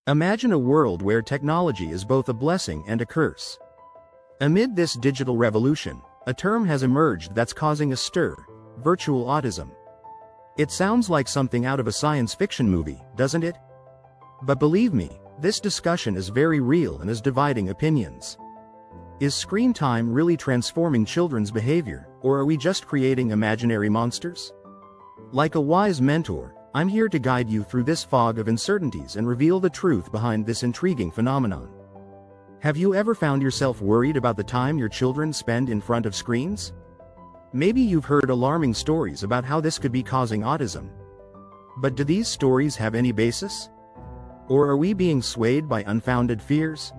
Imagine a world where technology is both a blessing and a curse. Amid this digital revolution, a term has emerged that's causing a stir: virtual autism. It sounds like something out of a science fiction movie, doesn't it? But believe me, this discussion is very real and is dividing opinions. Is screen time really transforming children's behavior, or are we just creating imaginary monsters? Like a wise mentor, I'm here to guide you through this fog of uncertainties and reveal the truth behind this intriguing phenomenon. Have you ever found yourself worried about the time your children spend in front of screens? Maybe you've heard alarming stories about how this could be causing autism. But do these stories have any basis? Or are we being swayed by unfounded fears?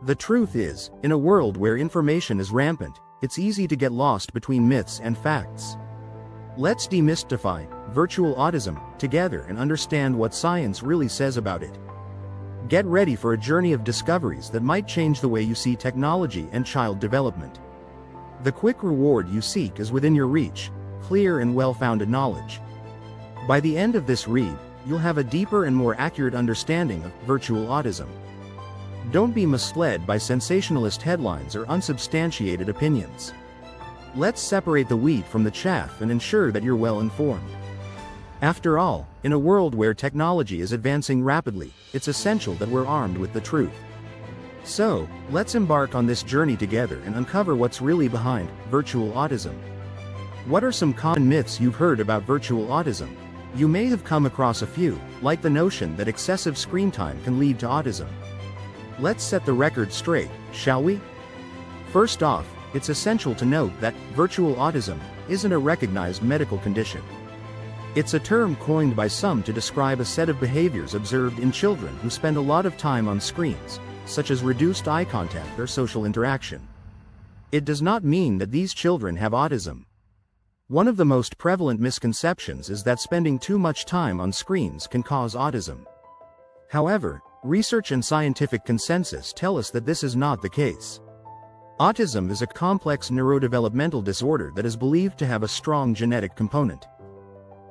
The truth is, in a world where information is rampant, it's easy to get lost between myths and facts. Let's demystify virtual autism together and understand what science really says about it. Get ready for a journey of discoveries that might change the way you see technology and child development. The quick reward you seek is within your reach: clear and well-founded knowledge. By the end of this read, you'll have a deeper and more accurate understanding of virtual autism. Don't be misled by sensationalist headlines or unsubstantiated opinions. Let's separate the wheat from the chaff and ensure that you're well informed. After all, in a world where technology is advancing rapidly, it's essential that we're armed with the truth. So, let's embark on this journey together and uncover what's really behind virtual autism. What are some common myths you've heard about virtual autism? You may have come across a few, like the notion that excessive screen time can lead to autism. Let's set the record straight, shall we? First off, it's essential to note that virtual autism isn't a recognized medical condition. It's a term coined by some to describe a set of behaviors observed in children who spend a lot of time on screens, such as reduced eye contact or social interaction. It does not mean that these children have autism. One of the most prevalent misconceptions is that spending too much time on screens can cause autism. However, research and scientific consensus tell us that this is not the case. Autism is a complex neurodevelopmental disorder that is believed to have a strong genetic component.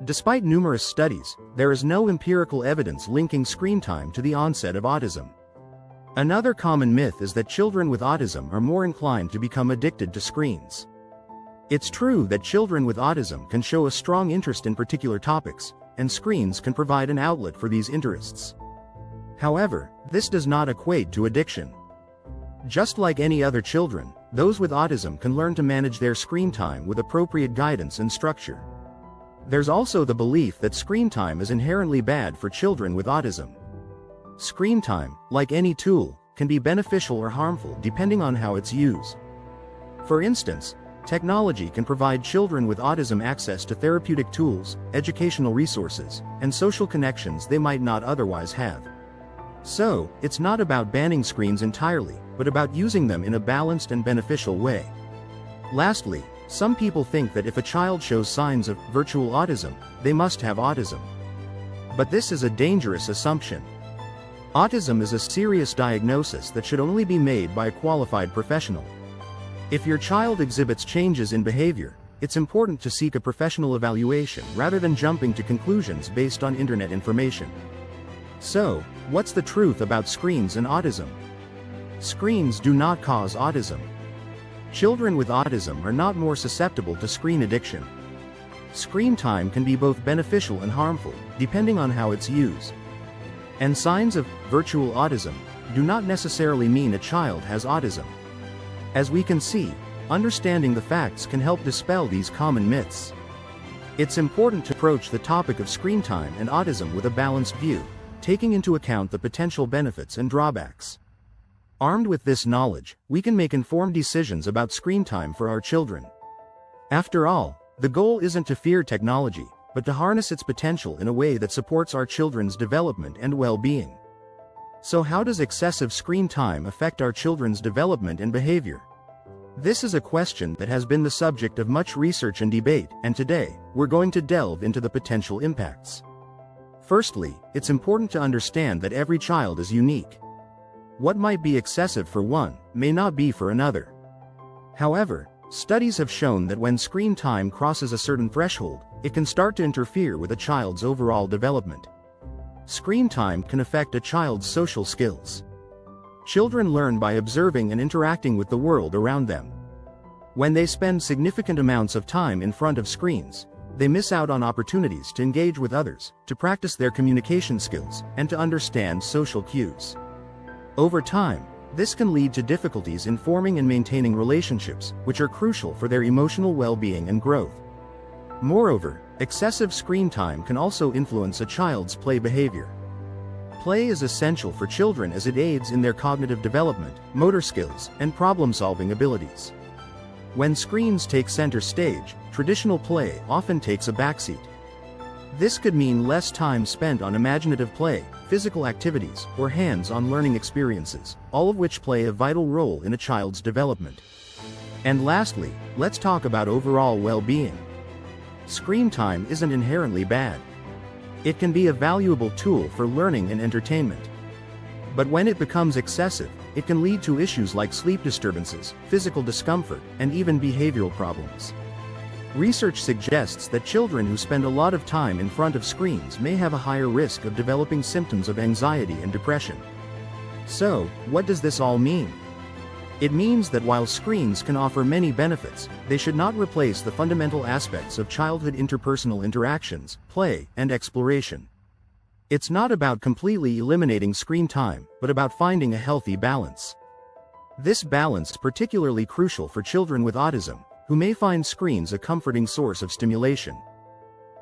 Despite numerous studies, there is no empirical evidence linking screen time to the onset of autism. Another common myth is that children with autism are more inclined to become addicted to screens. It's true that children with autism can show a strong interest in particular topics, and screens can provide an outlet for these interests. However, this does not equate to addiction. Just like any other children, those with autism can learn to manage their screen time with appropriate guidance and structure. There's also the belief that screen time is inherently bad for children with autism. Screen time, like any tool, can be beneficial or harmful depending on how it's used. For instance, technology can provide children with autism access to therapeutic tools, educational resources, and social connections they might not otherwise have. So, it's not about banning screens entirely, but about using them in a balanced and beneficial way. Lastly, some people think that if a child shows signs of virtual autism, they must have autism. But this is a dangerous assumption. Autism is a serious diagnosis that should only be made by a qualified professional. If your child exhibits changes in behavior, it's important to seek a professional evaluation rather than jumping to conclusions based on internet information. So, what's the truth about screens and autism? Screens do not cause autism. Children with autism are not more susceptible to screen addiction. Screen time can be both beneficial and harmful, depending on how it's used. And signs of virtual autism do not necessarily mean a child has autism. As we can see, understanding the facts can help dispel these common myths. It's important to approach the topic of screen time and autism with a balanced view, taking into account the potential benefits and drawbacks. Armed with this knowledge, we can make informed decisions about screen time for our children. After all, the goal isn't to fear technology, but to harness its potential in a way that supports our children's development and well-being. So how does excessive screen time affect our children's development and behavior? This is a question that has been the subject of much research and debate, and today, we're going to delve into the potential impacts. Firstly, it's important to understand that every child is unique. What might be excessive for one, may not be for another. However, studies have shown that when screen time crosses a certain threshold, it can start to interfere with a child's overall development. Screen time can affect a child's social skills. Children learn by observing and interacting with the world around them. When they spend significant amounts of time in front of screens, they miss out on opportunities to engage with others, to practice their communication skills, and to understand social cues. Over time, this can lead to difficulties in forming and maintaining relationships, which are crucial for their emotional well-being and growth. Moreover, excessive screen time can also influence a child's play behavior. Play is essential for children as it aids in their cognitive development, motor skills, and problem-solving abilities. When screens take center stage, traditional play often takes a backseat. This could mean less time spent on imaginative play, physical activities, or hands-on learning experiences, all of which play a vital role in a child's development. And lastly, let's talk about overall well-being. Screen time isn't inherently bad. It can be a valuable tool for learning and entertainment. But when it becomes excessive, it can lead to issues like sleep disturbances, physical discomfort, and even behavioral problems. Research suggests that children who spend a lot of time in front of screens may have a higher risk of developing symptoms of anxiety and depression. So, what does this all mean? It means that while screens can offer many benefits, they should not replace the fundamental aspects of childhood interpersonal interactions, play, and exploration. It's not about completely eliminating screen time, but about finding a healthy balance. This balance is particularly crucial for children with autism, who may find screens a comforting source of stimulation.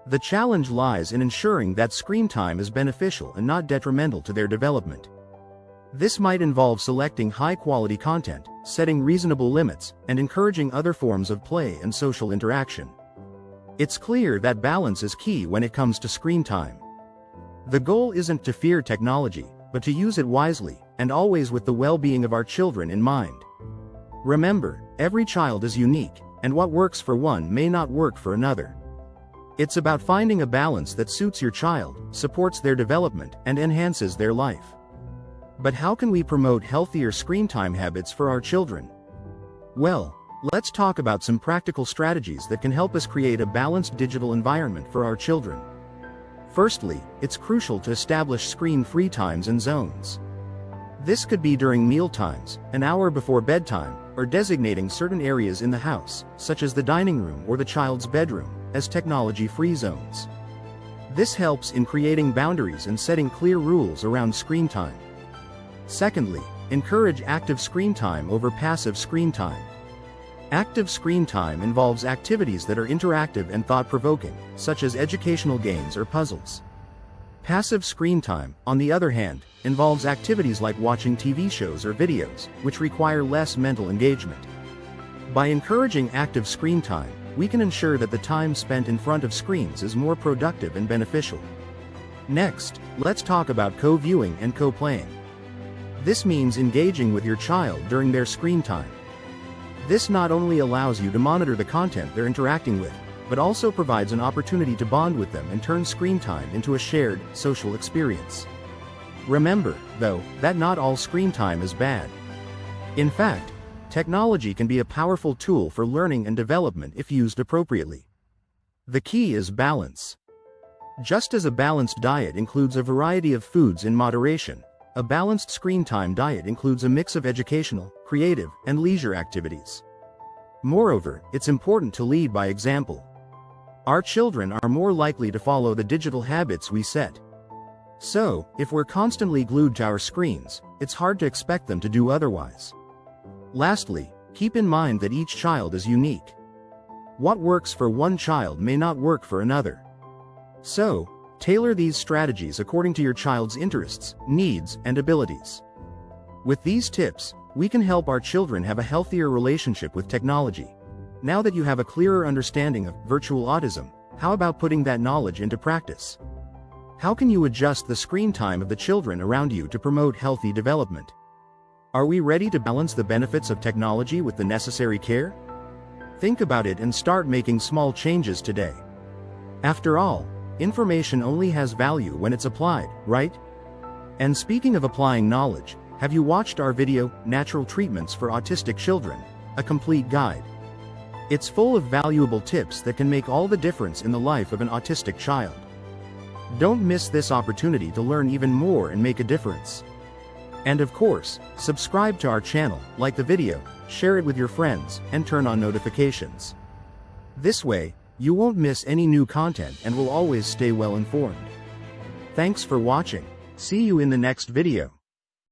The challenge lies in ensuring that screen time is beneficial and not detrimental to their development. This might involve selecting high-quality content, setting reasonable limits, and encouraging other forms of play and social interaction. It's clear that balance is key when it comes to screen time. The goal isn't to fear technology, but to use it wisely, and always with the well-being of our children in mind. Remember, every child is unique, and what works for one may not work for another. It's about finding a balance that suits your child, supports their development, and enhances their life. But how can we promote healthier screen time habits for our children? Well, let's talk about some practical strategies that can help us create a balanced digital environment for our children. Firstly, it's crucial to establish screen-free times and zones. This could be during meal times, an hour before bedtime, or designating certain areas in the house, such as the dining room or the child's bedroom, as technology-free zones. This helps in creating boundaries and setting clear rules around screen time. Secondly, encourage active screen time over passive screen time. Active screen time involves activities that are interactive and thought-provoking, such as educational games or puzzles. Passive screen time, on the other hand, involves activities like watching TV shows or videos, which require less mental engagement. By encouraging active screen time, we can ensure that the time spent in front of screens is more productive and beneficial. Next, let's talk about co-viewing and co-playing. This means engaging with your child during their screen time. This not only allows you to monitor the content they're interacting with, but also provides an opportunity to bond with them and turn screen time into a shared, social experience. Remember, though, that not all screen time is bad. In fact, technology can be a powerful tool for learning and development if used appropriately. The key is balance. Just as a balanced diet includes a variety of foods in moderation, a balanced screen time diet includes a mix of educational, creative, and leisure activities. Moreover, it's important to lead by example. Our children are more likely to follow the digital habits we set. So, if we're constantly glued to our screens, it's hard to expect them to do otherwise. Lastly, keep in mind that each child is unique. What works for one child may not work for another. So, tailor these strategies according to your child's interests, needs, and abilities. With these tips, we can help our children have a healthier relationship with technology. Now that you have a clearer understanding of virtual autism, how about putting that knowledge into practice? How can you adjust the screen time of the children around you to promote healthy development? Are we ready to balance the benefits of technology with the necessary care? Think about it and start making small changes today. After all, information only has value when it's applied, right? And speaking of applying knowledge, have you watched our video, Natural Treatments for Autistic Children, a complete guide? It's full of valuable tips that can make all the difference in the life of an autistic child. Don't miss this opportunity to learn even more and make a difference. And of course, subscribe to our channel, like the video, share it with your friends, and turn on notifications. This way, you won't miss any new content and will always stay well informed. Thanks for watching. See you in the next video.